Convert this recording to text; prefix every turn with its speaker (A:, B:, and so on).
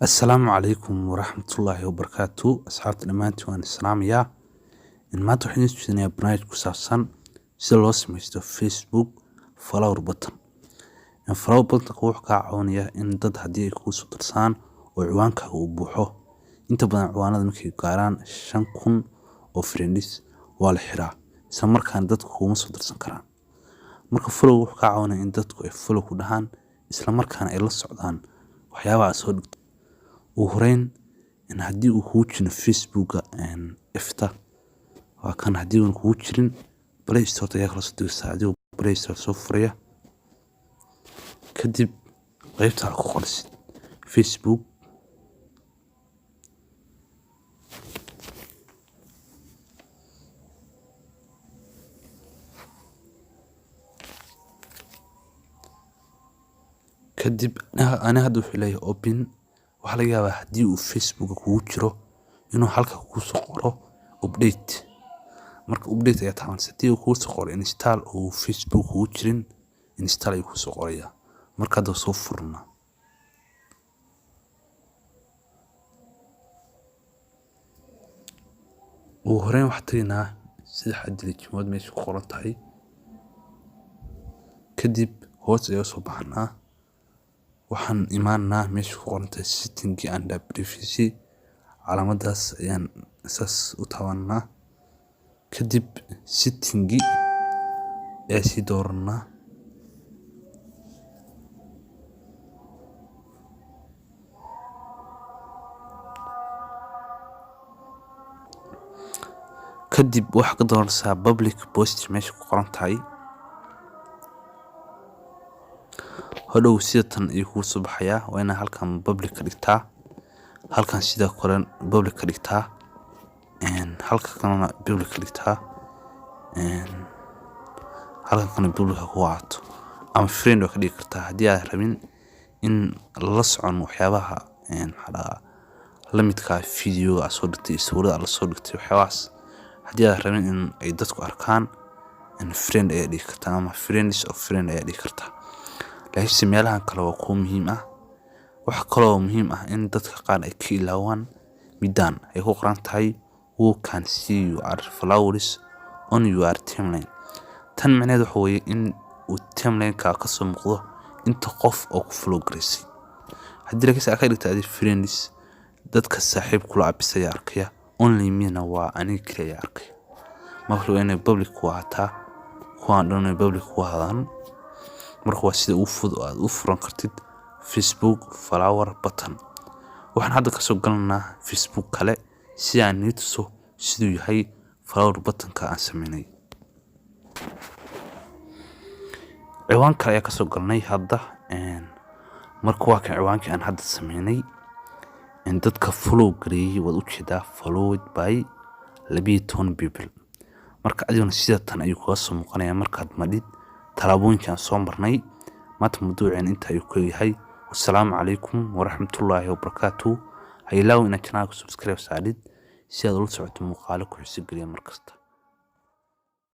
A: السلام عليكم ورحمة الله وبركاته. أصحاب الإيمان وأنا السلام يا إن ما تحدث في برنامج كسافسان سلوس مستو فيسبوك فلاور بطن. إن فلاور بطن قوح كعونية إن ضد هدية كوسو درسان وعوانك وبوحه. أنت بدنا عوانا ذمك قاران شنكون وفريندس والحراء. سمر كان ضد كومسو درسان كران. مركب فلو وح كعونة إن ضد كوفلو كدهان إسلام مركان إلا السعودان وحياة عصود. وهرين إن هدي وكوتشن فيسبوك إن إفتا وكان هدي وكوتشن بلاي ستور تياخلص دو ساعدي وبلاي ستور سوفرية كدب غيبت على خالص فيسبوك كدب أنا هدو إليه أوبن waxaa laga yaabaa haddii uu Facebook kugu jiro inuu halka kugu soo qoro update. Marka update ayaa taabanaysa haddii uu kugu soo qoro install oo Facebook kugu jirin install ayuu kugu soo qorayaa. Marka hadda soo furna ugu horreyn waxaa tagnaa sida xaddi jimood meesha ku qoran tahay kadib hoos ayaa soo baxnaa waxaan imaanaa meesha ku qoran tahay setting and privacy calaamadaas ayaan saas u taabanaa kadib setting ee si doornaa kadib waxa ka doonaysaa public post meesha ku qoran tahay هذا سيدتن يكون صباحيا وأنا هالكم public كريكتا هالكم سيدا كورن public كريكتا إن هالكم كنا public كريكتا إن هالكم كنا public كوعات أما فريند وكريكتا هدي رمين إن لصعن وحيابها إن حلا لميتك فيديو أصورتي صورة على صورتي وحواس هدي رمين إن عدتك أركان إن فريند أيديكتا أما فريندس أو فريند أيديكتا لكن meelahan kale waa ku muhiim ah wax kale oo muhiim ah in dadka qaar ay ka ilaawaan midaan ay ku qoran tahay who can see your flowers on your timeline. Tan macnaheedu waxa weeye in uu timeline-ka ka soo muuqdo inta qof oo ku follow gareysay haddii laga soo dhigto adi friends dadka saaxiib kula abisay arkaya only me-na waa aniga kaliya arkay marka waa inay public ku ahaataa kuwaan dhan public ku ahaadaan marka waa sida u furan kartid Facebook flower button. waxaan hadda ka soo galnaa Facebook kale si aan nituso siduu yahay flower button-ka aan sameynay. ciwaan kale ayaa ka soo galnay hadda marka waa ka ciwaankii aan hadda sameynay in dadka follow gareeyay wad u jeedaa followed by 12 people. marka adiguna sida tan ayuu ka soo muuqanayaa markaad madid talaabooyinkan soo marnay maanta mawduuceen inta ayuu ku yahay. Wassalaamu calaykum waraxmatullaahi wabarakaatuh. haylaw ina channel-ka subscribe saadid si aad ula socoto muuqaalo ku xisib geliya markasta.